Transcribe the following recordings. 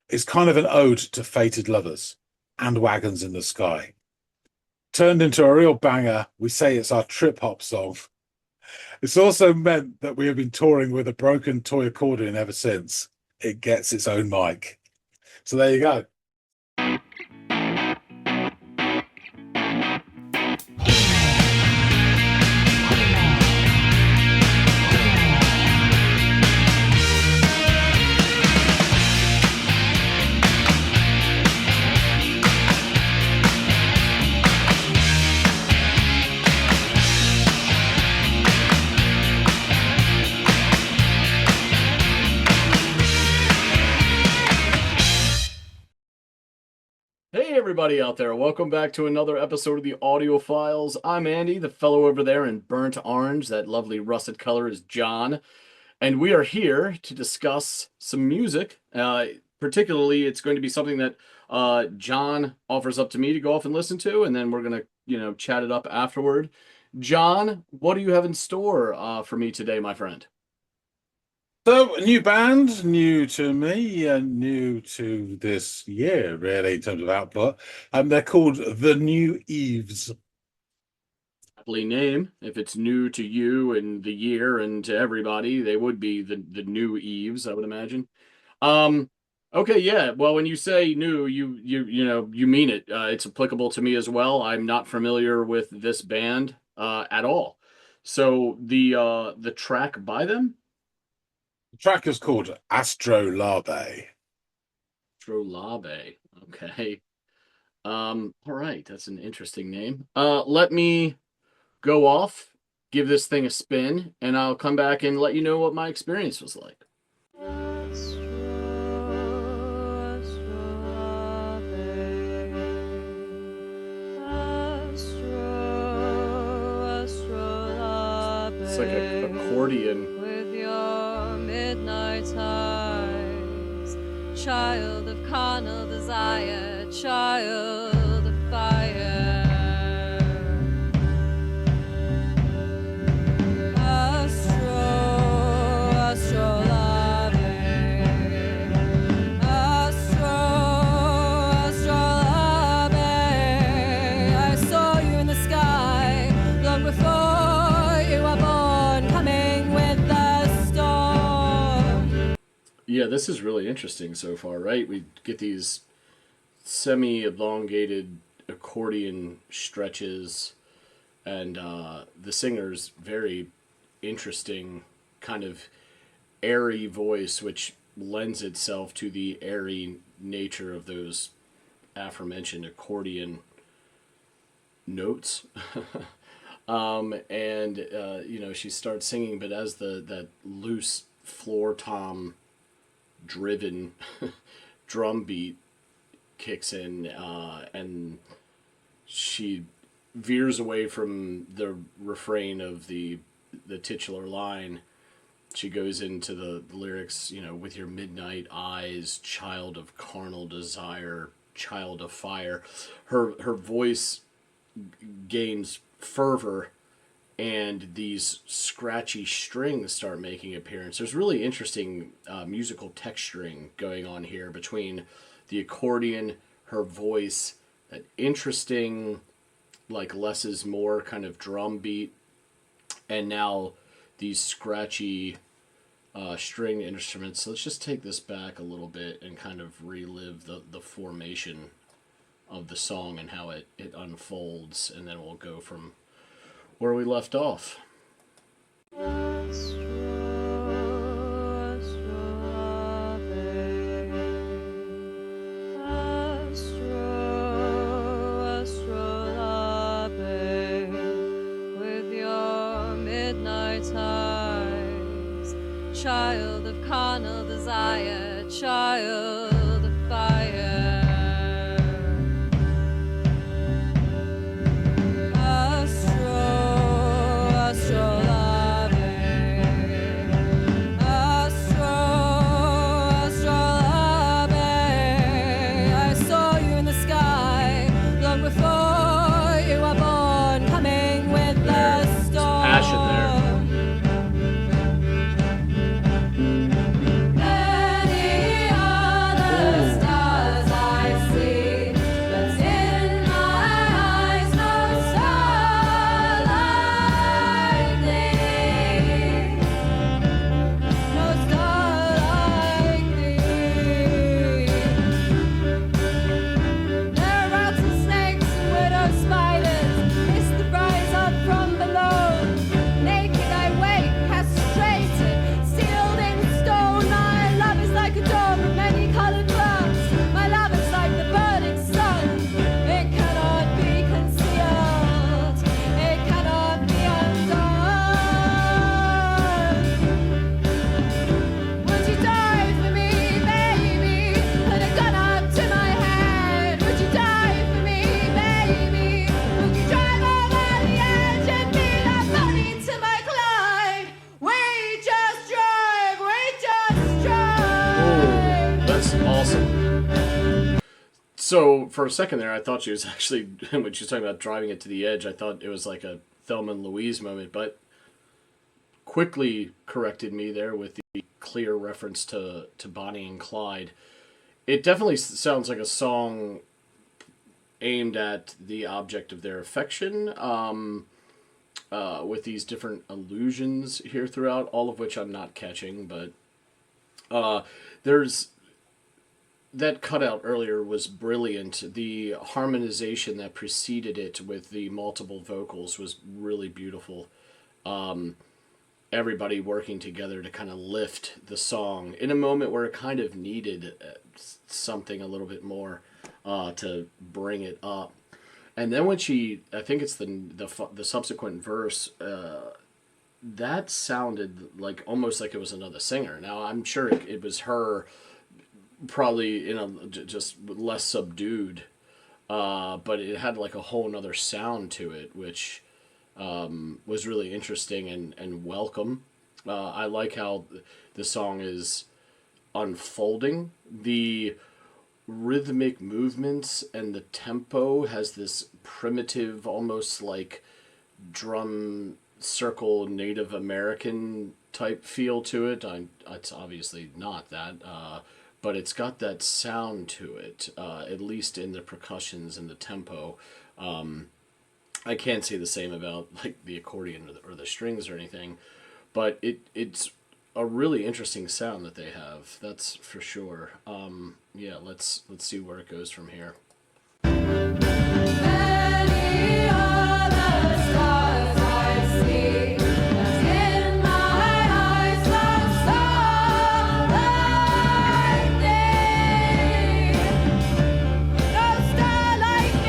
It's kind of an ode to fated lovers and wagons in the sky. Turned into a real banger, we say it's our trip hop song. It's also meant that we have been touring with a broken toy accordion ever since. It gets its own mic. So there you go. Hey everybody out there, welcome back to another episode of the Audiophiles. I'm Andy, the fellow over there in burnt orange, that lovely russet color is John, and we are here to discuss some music. Particularly, it's going to be something that John offers up to me to go off and listen to, and then we're going to, chat it up afterward. John, what do you have in store for me today, my friend? So, a new band, new to me, and new to this year, really, in terms of output. They're called The New Eves. Aptly name. If it's new to you and the year and to everybody, they would be the new Eves, I would imagine. Um, okay, yeah. Well, when you say new, you mean it. It's applicable to me as well. I'm not familiar with this band at all. So the track by them, The track is called Astrolabe. Astrolabe. Okay. All right, that's an interesting name. Let me go off, give this thing a spin, and I'll come back and let you know what my experience was like. It's like an accordion. With your midnight eyes, child of carnal desire, child of fire. Astrolabe, astrolabe. I saw you in the sky long before you were born, coming with the storm. Yeah, this is really interesting so far, right? We get these semi-elongated accordion stretches, and the singer's very interesting, kind of airy voice, which lends itself to the airy nature of those aforementioned accordion notes. And she starts singing, but as that loose floor tom driven drum beat kicks in, and she veers away from the refrain of the titular line. She goes into the lyrics, with your midnight eyes, child of carnal desire, child of fire. Her voice gains fervor, and these scratchy strings start making appearance. There's really interesting musical texturing going on here between the accordion, her voice, that interesting, like less is more kind of drum beat, and now these scratchy string instruments. So let's just take this back a little bit and kind of relive the formation of the song and how it unfolds, and then we'll go from where we left off. With your midnight eyes, child of carnal desire, child of fire. Passion there. So for a second there, I thought she was actually, when she was talking about driving it to the edge, I thought it was like a Thelma and Louise moment, but quickly corrected me there with the clear reference to Bonnie and Clyde. It definitely sounds like a song aimed at the object of their affection, with these different allusions here throughout, all of which I'm not catching, but there's that cutout earlier was brilliant. The harmonization that preceded it with the multiple vocals was really beautiful. Everybody working together to kind of lift the song in a moment where it kind of needed something a little bit more to bring it up. And then when I think it's the subsequent verse, that sounded like almost like it was another singer. Now I'm sure it was her, probably just less subdued, but it had like a whole nother sound to it, which was really interesting and welcome. I like how the song is unfolding. The rhythmic movements and the tempo has this primitive, almost like drum circle Native American type feel to it. It's obviously not that, but it's got that sound to it, at least in the percussions and the tempo. I can't say the same about like the accordion or the strings or anything, but it's a really interesting sound that they have. That's for sure. Yeah, let's see where it goes from here. Many are the stars I see, but in my eyes no star like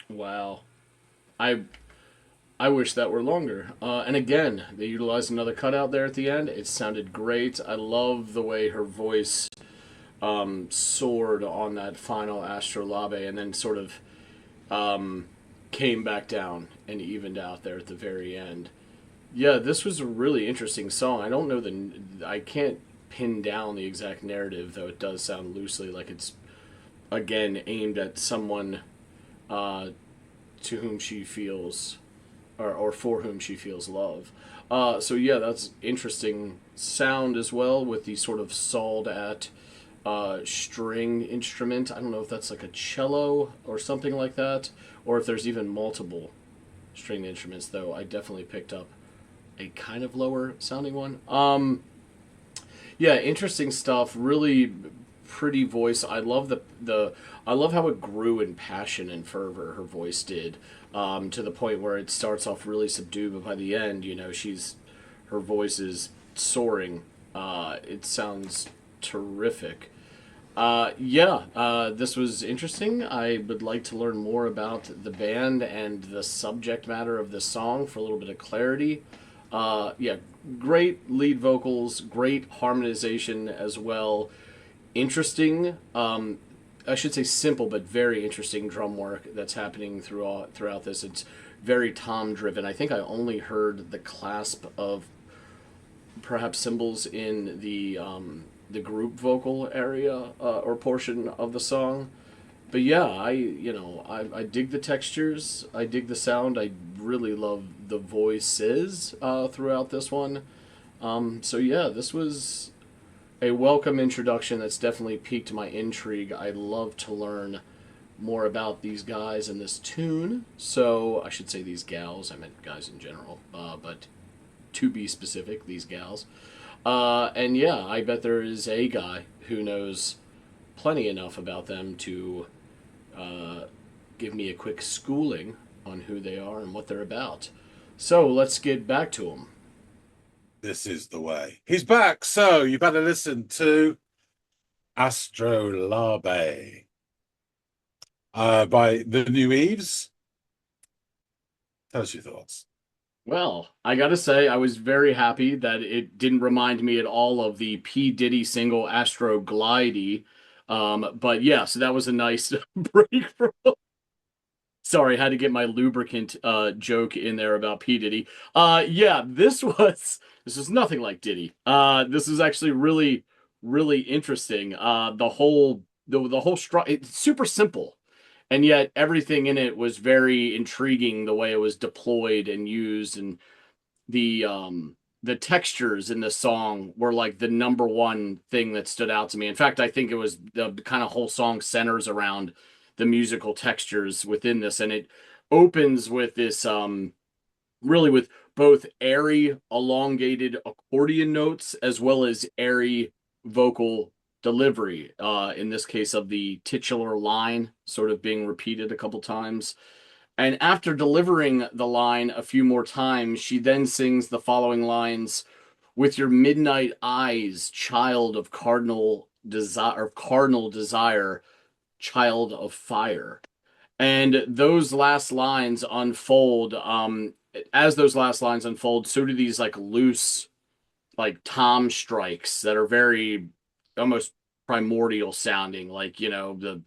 Wow. I wish that were longer. And again, they utilized another cutout there at the end. It sounded great. I love the way her voice soared on that final Astrolabe and then sort of came back down and evened out there at the very end. Yeah, this was a really interesting song. I don't know I can't pin down the exact narrative, though it does sound loosely like it's, again, aimed at someone to whom she feels, or for whom she feels love. So yeah, that's interesting sound as well, with the sort of sawed at string instrument. I don't know if that's like a cello or something like that, or if there's even multiple string instruments, though I definitely picked up a kind of lower sounding one. Yeah, interesting stuff. Really pretty voice. I love I love how it grew in passion and fervor. Her voice did, to the point where it starts off really subdued, but by the end, her voice is soaring. It sounds terrific. This was interesting. I would like to learn more about the band and the subject matter of this song for a little bit of clarity. Great lead vocals, great harmonization as well. Interesting, I should say simple, but very interesting drum work that's happening throughout this. It's very tom-driven. I think I only heard the clasp of perhaps cymbals in the group vocal area or portion of the song. But yeah, I dig the textures. I dig the sound. I really love the voices throughout this one. So yeah, this was a welcome introduction that's definitely piqued my intrigue. I'd love to learn more about these guys and this tune. So I should say these gals. I meant guys in general, but to be specific, these gals. And yeah, I bet there is a guy who knows plenty enough about them to uh, give me a quick schooling on who they are and what they're about. So let's get back to them. This is the way. He's back. So you better listen to Astrolabe by the New Eves. Tell us your thoughts. Well, I gotta say, I was very happy that it didn't remind me at all of the P. Diddy single Astroglide. But yeah, so that was a nice break from. Sorry, I had to get my lubricant joke in there about P. Diddy. Yeah, this was nothing like Diddy. This is actually really, really interesting. It's super simple, and yet everything in it was very intriguing. The way it was deployed and used, and the textures in the song were like the number one thing that stood out to me. In fact, I think it was the kind of whole song centers around the musical textures within this, and it opens with this really with both airy elongated accordion notes as well as airy vocal delivery, in this case of the titular line sort of being repeated a couple times. And after delivering the line a few more times, she then sings the following lines: "With your midnight eyes, child of cardinal desire, child of fire." And those last lines unfold. As those last lines unfold, so do these like loose, like tom strikes that are very almost primordial sounding, like, the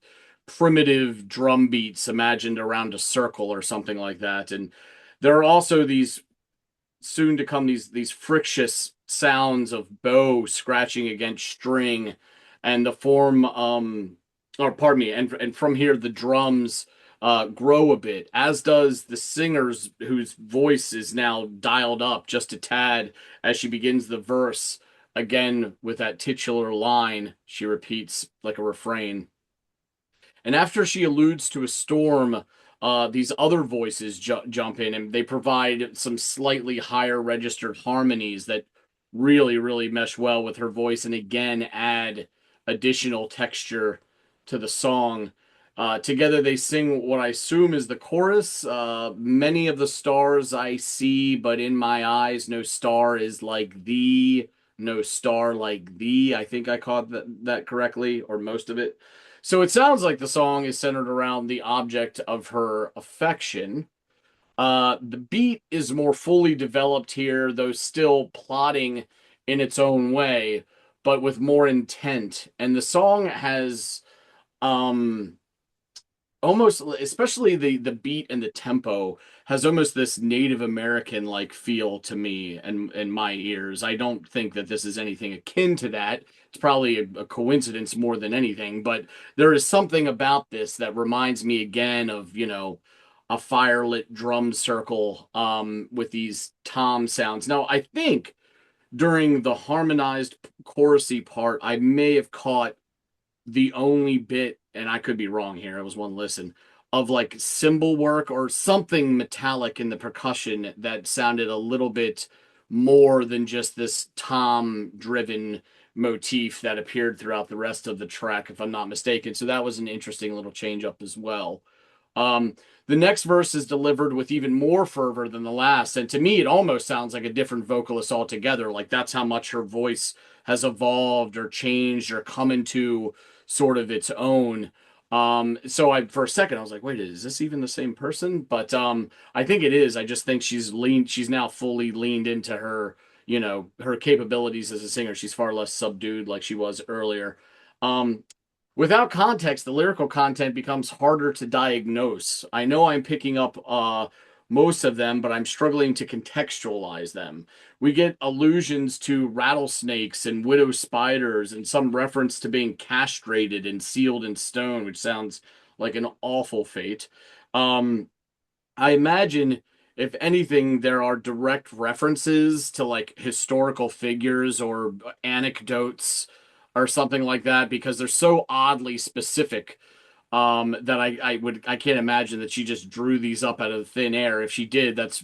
primitive drum beats imagined around a circle or something like that. And there are also these soon to come these frictious sounds of bow scratching against string, and the form or pardon me, and from here the drums grow a bit, as does the singer's, whose voice is now dialed up just a tad as she begins the verse again with that titular line she repeats like a refrain. And after she alludes to a storm, these other voices jump in, and they provide some slightly higher registered harmonies that really, really mesh well with her voice, and again add additional texture to the song. Together, they sing what I assume is the chorus. Many of the stars I see, but in my eyes, no star is like thee. No star like thee. I think I caught that correctly, or most of it. So it sounds like the song is centered around the object of her affection. The beat is more fully developed here, though still plotting in its own way, but with more intent. And the song has um almost, especially the beat and the tempo, has almost this Native American like feel to me and my ears. I don't think that this is anything akin to that. It's probably a coincidence more than anything, but there is something about this that reminds me again of, a firelit drum circle with these tom sounds. Now, I think during the harmonized chorusy part, I may have caught the only bit, and I could be wrong here, it was one listen, of like cymbal work or something metallic in the percussion that sounded a little bit more than just this tom driven motif that appeared throughout the rest of the track, if I'm not mistaken. So that was an interesting little change up as well. Um, the next verse is delivered with even more fervor than the last, and to me, it almost sounds like a different vocalist altogether. Like that's how much her voice has evolved or changed or come into sort of its own. So I, for a second, I was like, wait, is this even the same person? But I think it is. I just think she's now fully leaned into her, her capabilities as a singer. She's far less subdued like she was earlier. Um, Without context, the lyrical content becomes harder to diagnose. I know I'm picking up most of them, but I'm struggling to contextualize them. We get allusions to rattlesnakes and widow spiders, and some reference to being castrated and sealed in stone, which sounds like an awful fate. Um, I imagine, if anything, there are direct references to like historical figures or anecdotes or something like that, because they're so oddly specific, that I can't imagine that she just drew these up out of thin air. If she did, that's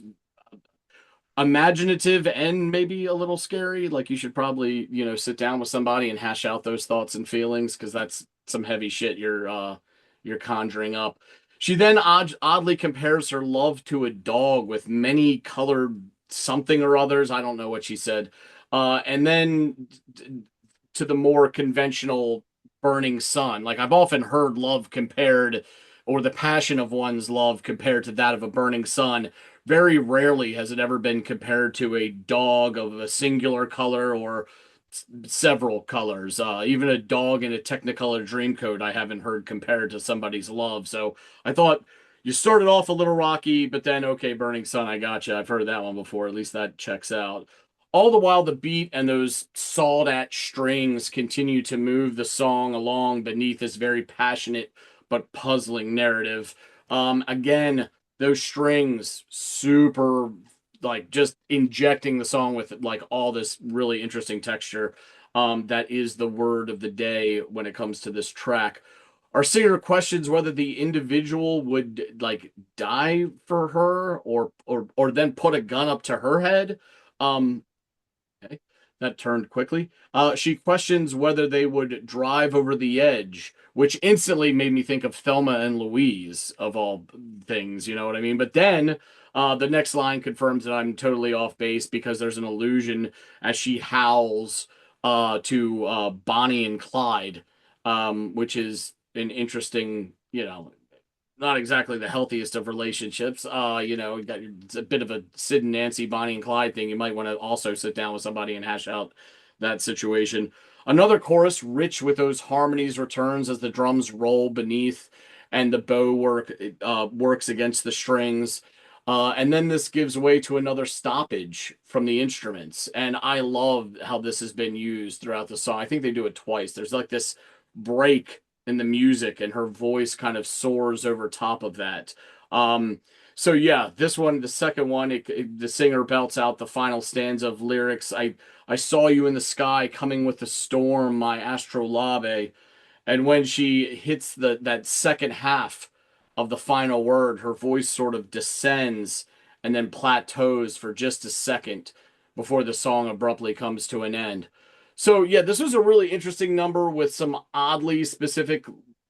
imaginative and maybe a little scary. Like you should probably, sit down with somebody and hash out those thoughts and feelings, because that's some heavy shit you're conjuring up. She then oddly compares her love to a dog with many colored something or others. I don't know what she said. And then to the more conventional burning sun. Like I've often heard love compared, or the passion of one's love compared to that of a burning sun. Very rarely has it ever been compared to a dog of a singular color or several colors. Even a dog in a Technicolor Dreamcoat I haven't heard compared to somebody's love. So I thought you started off a little rocky, but then okay, Burning Sun, I gotcha. I've heard that one before. At least that checks out. All the while, the beat and those sawed at strings continue to move the song along beneath this very passionate but puzzling narrative. Again, those strings super like just injecting the song with like all this really interesting texture. That is the word of the day when it comes to this track. Our singer questions whether the individual would like die for her or then put a gun up to her head. Um, Okay, that turned quickly. She questions whether they would drive over the edge, which instantly made me think of Thelma and Louise, of all things, you know what I mean? But then the next line confirms that I'm totally off base because there's an allusion as she howls to Bonnie and Clyde, which is an interesting, not exactly the healthiest of relationships. It's a bit of a Sid and Nancy, Bonnie and Clyde thing. You might want to also sit down with somebody and hash out that situation. Another chorus rich with those harmonies returns as the drums roll beneath and the bow works against the strings. And then this gives way to another stoppage from the instruments. And I love how this has been used throughout the song. I think they do it twice. There's like this break in the music and her voice kind of soars over top of that. So yeah, this one, the second one, the singer belts out the final stanza of lyrics. I saw you in the sky coming with the storm, my Astrolabe. And when she hits that second half of the final word, her voice sort of descends and then plateaus for just a second before the song abruptly comes to an end. So yeah, this was a really interesting number with some oddly specific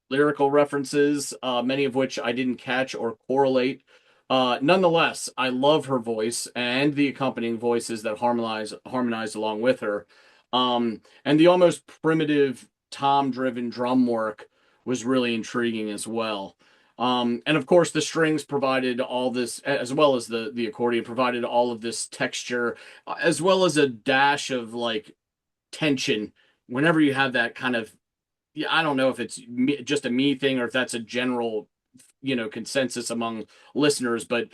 lyrical references, many of which I didn't catch or correlate. Nonetheless, I love her voice and the accompanying voices that harmonize along with her. And the almost primitive tom-driven drum work was really intriguing as well. And of course, the strings provided all this, as well as the accordion provided all of this texture, as well as a dash of like tension whenever you have that kind of, yeah, I don't know if it's just a me thing or if that's a general consensus among listeners, but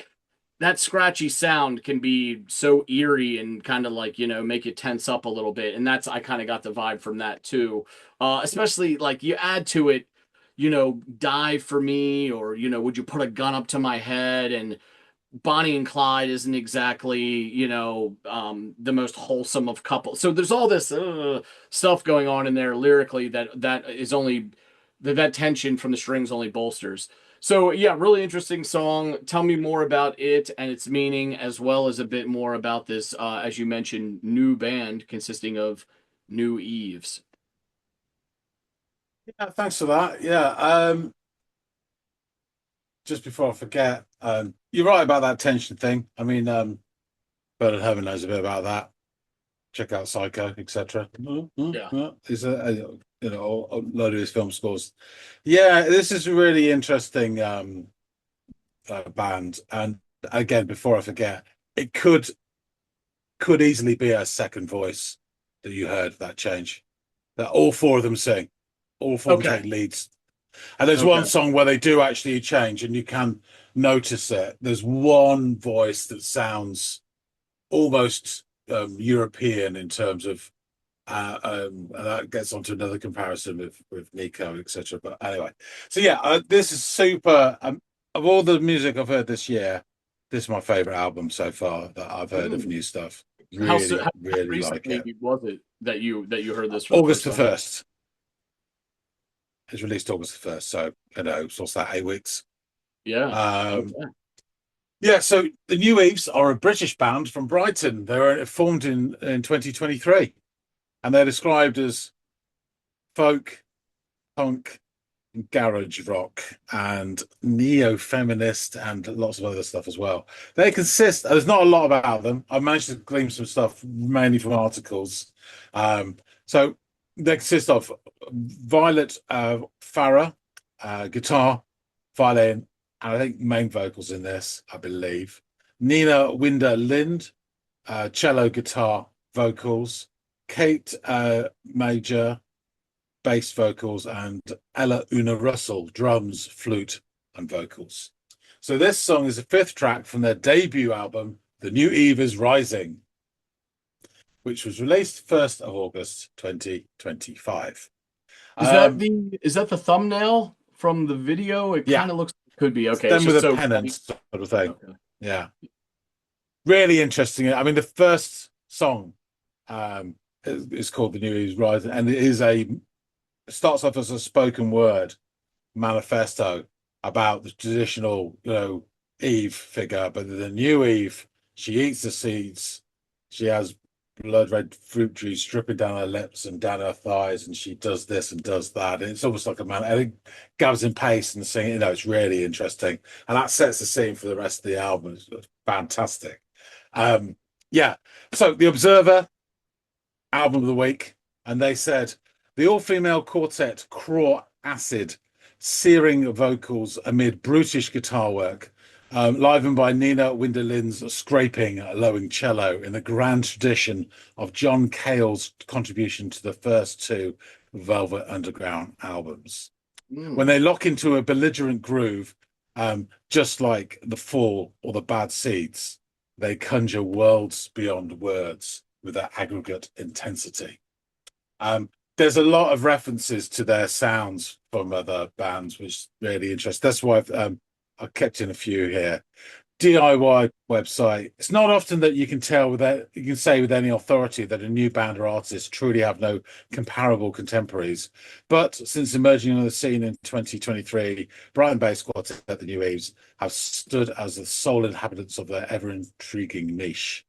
that scratchy sound can be so eerie and kind of like make you tense up a little bit, and that's I kind of got the vibe from that too. Especially like you add to it, die for me, or would you put a gun up to my head, and Bonnie and Clyde isn't exactly, the most wholesome of couples. So there's all this stuff going on in there lyrically that is only that tension from the strings only bolsters. So yeah, really interesting song. Tell me more about it and its meaning, as well as a bit more about this, as you mentioned, new band consisting of New Eves. Yeah, thanks for that. Yeah, just before I forget, you're right about that tension thing. I mean, Bernard Herrmann knows a bit about that. Check out Psycho, etc. Yeah. Is a load of his film scores. Yeah, this is a really interesting band, and again, before I forget, it could easily be a second voice that you heard that change. That all four of them sing, all four of them take leads. And there's one song where they do actually change, and you can notice it. There's one voice that sounds almost European in terms of, and that gets onto another comparison with Nico, etc. But anyway, so yeah, this is super. Of all the music I've heard this year, this is my favorite album so far that I've heard of new stuff. Really, really like it. Was it that you heard this? August the 1st. It's released August the 1st, so what's that, 8 weeks? Yeah. Yeah, so the New Eves are a British band from Brighton. They were formed in 2023, and they're described as folk, punk, garage rock and neo-feminist and lots of other stuff as well. They consist, there's not a lot about them. I managed to glean some stuff mainly from articles. So they consist of Violet Farah, guitar, violin, and I think main vocals in this, I believe. Nina Winder Lind, cello, guitar, vocals. Kate Major, bass vocals, and Ella Una Russell, drums, flute, and vocals. So this song is the fifth track from their debut album, The New Eve is Rising, which was released 1st of August 2025. Is that the thumbnail from the video? It Yeah. kind of looks could be. Okay. Them It's with just a so pennant funny. sort of thing. Okay. Yeah. Really interesting. I mean, the first song is called The New Eve is Rising, and it starts off as a spoken word manifesto about the traditional, Eve figure, but the new Eve, she eats the seeds, she has blood red fruit trees dripping down her lips and down her thighs, and she does this and does that. And it's almost like I think Gabs in pace and singing, it's really interesting. And that sets the scene for the rest of the album. It's fantastic. Yeah. So The Observer, album of the week, and they said the all-female quartet Craw Acid, searing vocals amid brutish guitar work, livened by Nina Winderlin's scraping, lowing cello in the grand tradition of John Cale's contribution to the first two Velvet Underground albums. When they lock into a belligerent groove, just like The Fall or The Bad Seeds, they conjure worlds beyond words with their aggregate intensity. There's a lot of references to their sounds from other bands, which is really interesting. That's why I've kept in a few here. DIY website. It's not often that you can say with any authority that a new band or artist truly have no comparable contemporaries. But since emerging on the scene in 2023, Brighton-based quartet The New Eves have stood as the sole inhabitants of their ever-intriguing niche.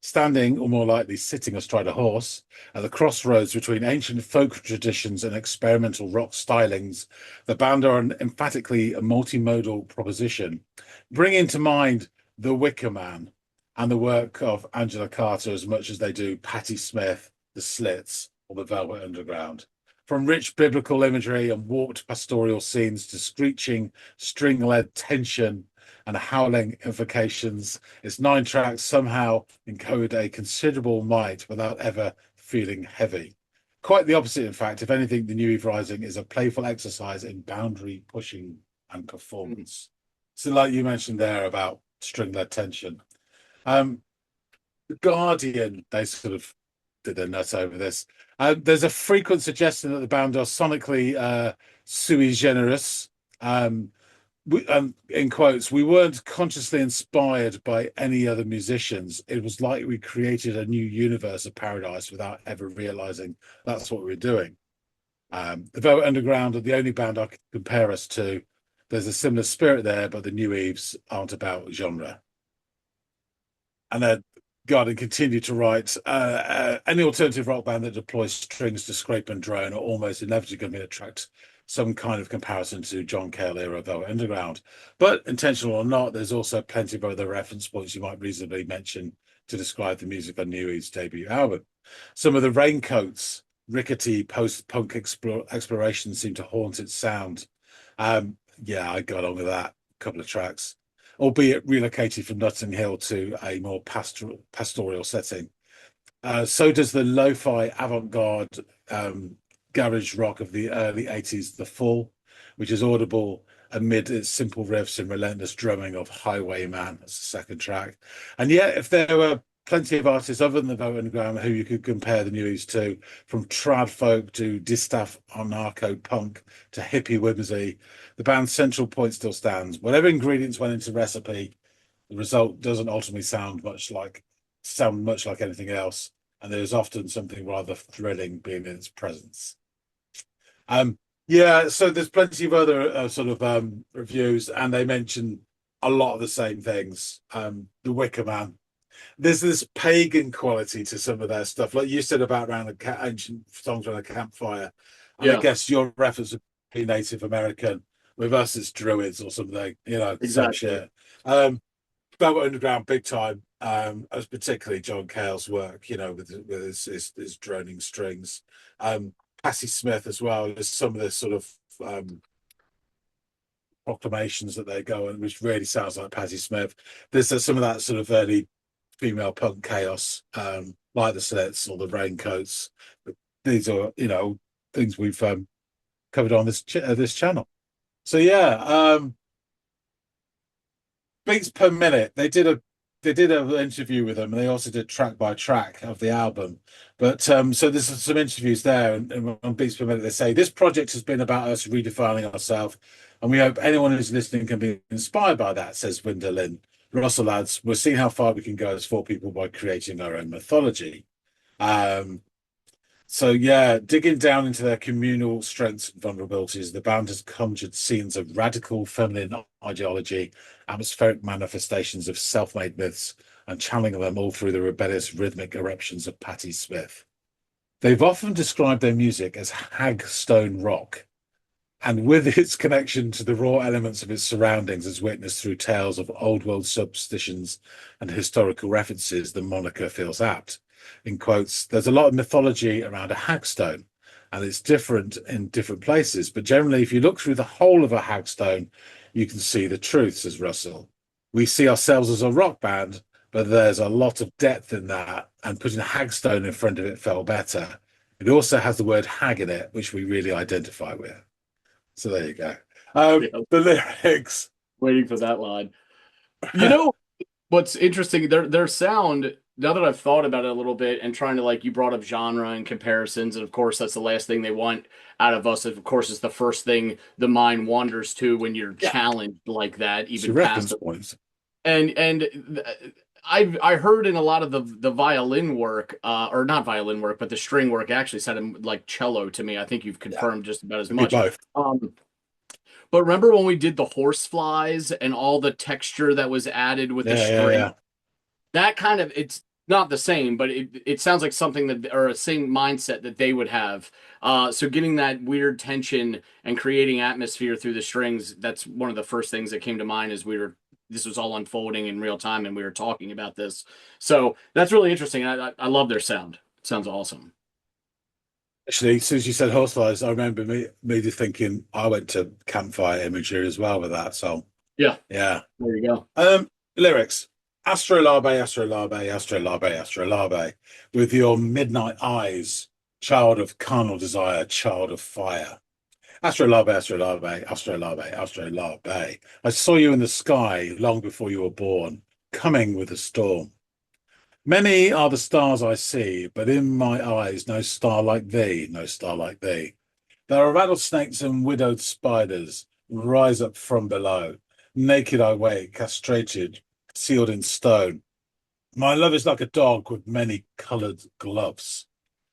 Standing, or more likely sitting astride a horse, at the crossroads between ancient folk traditions and experimental rock stylings, the band are an emphatically multimodal proposition, bringing to mind The Wicker Man and the work of Angela Carter as much as they do Patti Smith, The Slits, or the Velvet Underground. From rich biblical imagery and warped pastoral scenes to screeching, string-led tension and howling invocations, its 9 tracks somehow encode a considerable might without ever feeling heavy. Quite the opposite, in fact. If anything, The New Eve Rising is a playful exercise in boundary pushing and performance. So like you mentioned there about string-led tension. The Guardian, they sort of did their nuts over this. There's a frequent suggestion that the band are sonically sui generis. In quotes, we weren't consciously inspired by any other musicians. It was like we created a new universe of paradise without ever realizing that's what we were doing. The Velvet Underground are the only band I could compare us to. There's a similar spirit there, but the New Eves aren't about genre. And then Guardian continued to write, any alternative rock band that deploys strings to scrape and drone are almost inevitably going to attract some kind of comparison to John Cale era Velvet Underground. But intentional or not, there's also plenty of other reference points you might reasonably mention to describe the music on New Eve's debut album. Some of the Raincoats' rickety post-punk exploration seem to haunt its sound. Yeah, I got on with that. A couple of tracks, albeit relocated from Notting Hill to a more pastoral setting. So does the lo-fi avant-garde garage rock of the early 80s, The Fall, which is audible amid its simple riffs and relentless drumming of Highwayman as the second track. And yet, if there were plenty of artists other than the Velvet Underground who you could compare the New Eves to, from trad folk to distaff anarcho-punk to hippie whimsy, the band's central point still stands. Whatever ingredients went into the recipe, the result doesn't ultimately sound much like anything else, and there's often something rather thrilling being in its presence. Yeah, so there's plenty of other reviews, and they mention a lot of the same things. The Wicker Man. There's this pagan quality to some of their stuff, like you said about ancient songs around a campfire. And Yeah. I guess your reference Native American. With us, it's Druids or something, same Exactly. shit. Velvet Underground, big time. As particularly John Cale's work, with his droning strings. Patti Smith as well. There's some of this sort of proclamations that they go on, which really sounds like Patti Smith. There's some of that sort of early female punk chaos, like the Slits or the Raincoats. But these are, things we've covered on this channel. So yeah, beats per minute. They did an interview with them, and they also did track by track of the album. But so there's some interviews there, and on beats per minute they say this project has been about us redefining ourselves, and we hope anyone who's listening can be inspired by that. Says Winder Lynn. Russell adds, we're seeing how far we can go as four people by creating our own mythology. So yeah, digging down into their communal strengths and vulnerabilities, the band has conjured scenes of radical feminine ideology, atmospheric manifestations of self-made myths, and channeling them all through the rebellious rhythmic eruptions of Patti Smith. They've often described their music as hagstone rock, and with its connection to the raw elements of its surroundings as witnessed through tales of old world superstitions and historical references, the moniker feels apt. In quotes, there's a lot of mythology around a hagstone, and it's different in different places. But generally, if you look through the whole of a hagstone, you can see the truth, says Russell. We see ourselves as a rock band, but there's a lot of depth in that, and putting a hagstone in front of it felt better. It also has the word hag in it, which we really identify with. So there you go. The lyrics. Waiting for that line. You know what's interesting? Their sound. Now that I've thought about it a little bit and trying to, like, you brought up genre and comparisons, and of course that's the last thing they want out of us. Of course, it's the first thing the mind wanders to when you're challenged like that, even past points. And I heard in a lot of the violin work, or not violin work, but the string work actually sounded like cello to me. I think you've confirmed just about as much. Both. But remember when we did the horse flies and all the texture that was added with the string? Yeah. That kind of, it's not the same, but it sounds like something that, or a same mindset that they would have. So getting that weird tension and creating atmosphere through the strings, that's one of the first things that came to mind as this was all unfolding in real time and we were talking about this. So that's really interesting. I love their sound. It sounds awesome. Actually, as soon as you said horseflies, I remember me just thinking I went to campfire imagery as well with that song. Yeah. Yeah. There you go. Lyrics. Astrolabe, astrolabe, astrolabe, astrolabe. With your midnight eyes, child of carnal desire, child of fire. Astrolabe, astrolabe, astrolabe, astrolabe. I saw you in the sky long before you were born, coming with a storm. Many are the stars I see, but in my eyes no star like thee, no star like thee. There are rattlesnakes and widowed spiders rise up from below. Naked I wake, castrated, sealed in stone. My love is like a dog with many coloured gloves.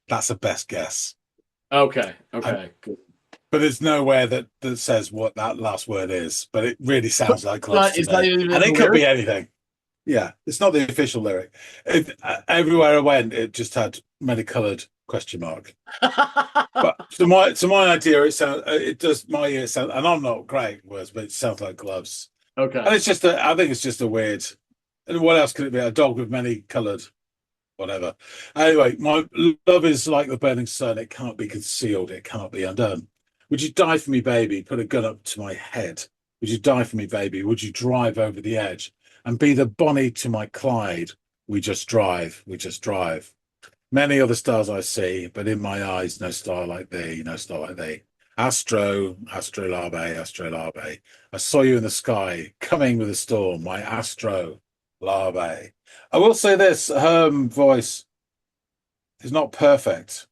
That's the best guess. Okay. Good. But there's nowhere that says what that last word is. But it really sounds like gloves to me. And it could be anything. Yeah, it's not the official lyric. Everywhere I went, it just had many coloured question mark. But to my idea, it does my ear sound, and I'm not great at words, but it sounds like gloves. Okay. And I think it's just a weird. And what else could it be? A dog with many coloured, whatever. Anyway, my love is like the burning sun. It can't be concealed. It cannot be undone. Would you die for me, baby? Put a gun up to my head. Would you die for me, baby? Would you drive over the edge and be the Bonnie to my Clyde? We just drive. We just drive. Many other stars I see, but in my eyes, no star like thee, no star like thee. Astrolabe, astrolabe. I saw you in the sky, coming with a storm, my astrolabe. I will say this, her voice is not perfect,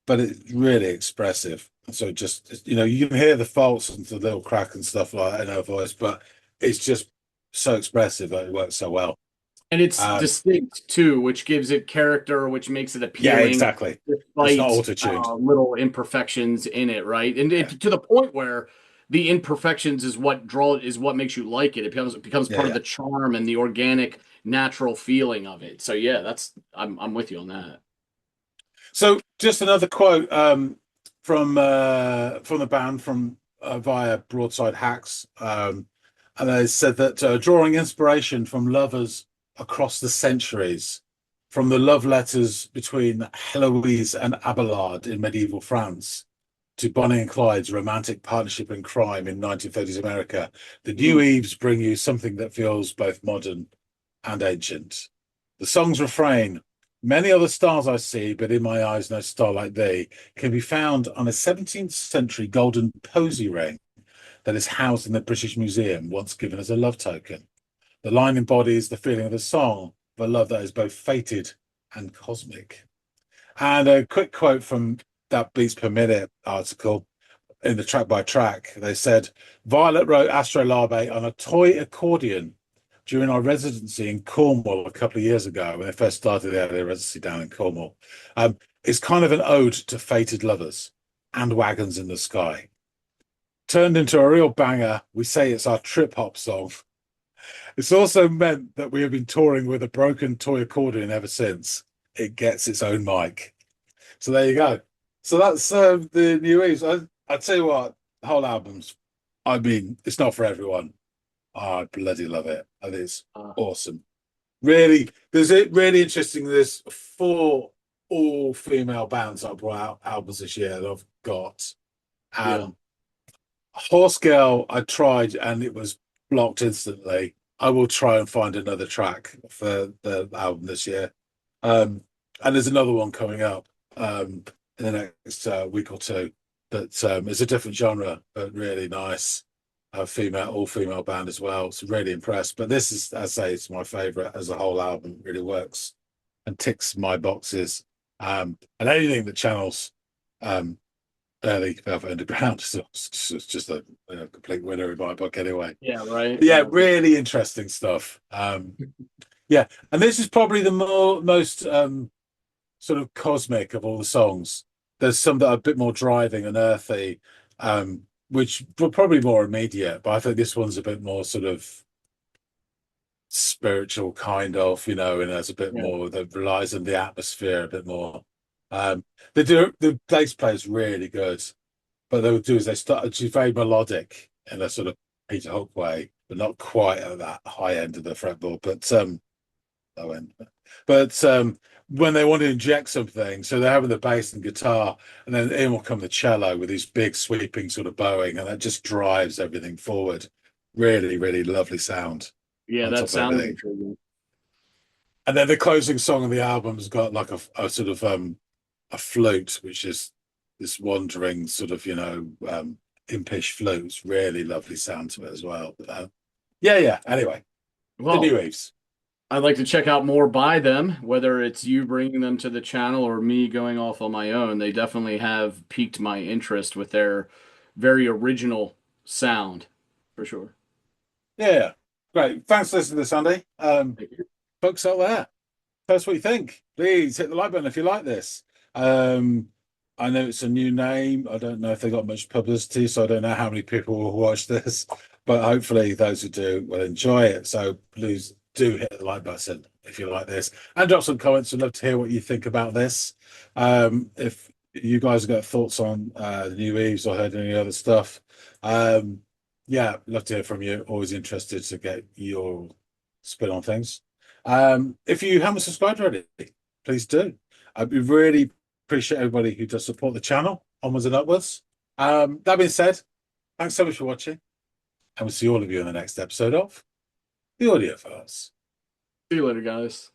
but it's really expressive. So just, you can hear the faults and the little crack and stuff like that in her voice, but it's just so expressive that it works so well. And it's distinct too, which gives it character, which makes it appealing. Yeah, exactly. Despite it's not auto-tuned. Little imperfections in it, right? And to the point where the imperfections is what makes you like it. It becomes part of the charm and the organic, natural feeling of it. So yeah, I'm with you on that. So just another quote from the band from via Broadside Hacks, and they said that drawing inspiration from lovers across the centuries, from the love letters between Heloise and Abelard in medieval France to Bonnie and Clyde's romantic partnership in crime in 1930s America, the New Eves bring you something that feels both modern and ancient. The song's refrain, "Many other stars I see, but in my eyes no star like thee," can be found on a 17th century golden posy ring that is housed in the British Museum, once given as a love token. The line embodies the feeling of the song, of a love that is both fated and cosmic. And a quick quote from that Beats Per Minute article in the track by track. They said, Violet wrote Astrolabe on a toy accordion during our residency in Cornwall a couple of years ago when they first started their residency down in Cornwall. It's kind of an ode to fated lovers and wagons in the sky. Turned into a real banger, we say it's our trip hop song. It's also meant that we have been touring with a broken toy accordion ever since. It gets its own mic. So there you go. So that's the New Eves. I tell you what, the whole album's, I mean, it's not for everyone. I bloody love it. And it's awesome. Really, really interesting. There's 4 all-female bands that brought out albums this year that I've got. Horse Girl, I tried and it was blocked instantly. I will try and find another track for the album this year. And there's another one coming up in the next week or two. But it's a different genre, but really nice. All-female band as well. So really impressed. But this is, as I say, it's my favourite as a whole album. It really works and ticks my boxes. And anything that channels early Velvet Underground is just a complete winner in my book anyway. Yeah, right. Yeah, really interesting stuff. Yeah, and this is probably the most sort of cosmic of all the songs. There's some that are a bit more driving and earthy, which were probably more immediate, but I think this one's a bit more sort of spiritual, kind of, and there's a bit more that relies on the atmosphere a bit more. The bass player is really good, but they would do is they start. She's very melodic in a sort of Peter Hook way, but not quite at that high end of the fretboard. But low end. But when they want to inject something, so they're having the bass and guitar, and then in will come the cello with these big sweeping sort of bowing, and that just drives everything forward. Really, really lovely sound. Yeah, that sounds intriguing. And then the closing song of the album's got like a sort of a flute, which is this wandering sort of impish flute. It's really lovely sound to it as well. Yeah. Anyway, the New Eves. I'd like to check out more by them, whether it's you bringing them to the channel or me going off on my own. They definitely have piqued my interest with their very original sound, for sure. Yeah, great. Thanks for listening to this, Andy. Folks out there, tell us what you think. Please hit the like button if you like this. I know it's a new name. I don't know if they got much publicity, so I don't know how many people will watch this, but hopefully those who do will enjoy it. So please do hit the like button if you like this, and drop some comments. I'd love to hear what you think about this. If you guys have got thoughts on the New Eves or heard any other stuff, yeah, love to hear from you. Always interested to get your spin on things. If you haven't subscribed already, please do. I'd really appreciate everybody who does support the channel, onwards and upwards. That being said, thanks so much for watching, and we'll see all of you in the next episode of the Audiophiles. See you later, guys.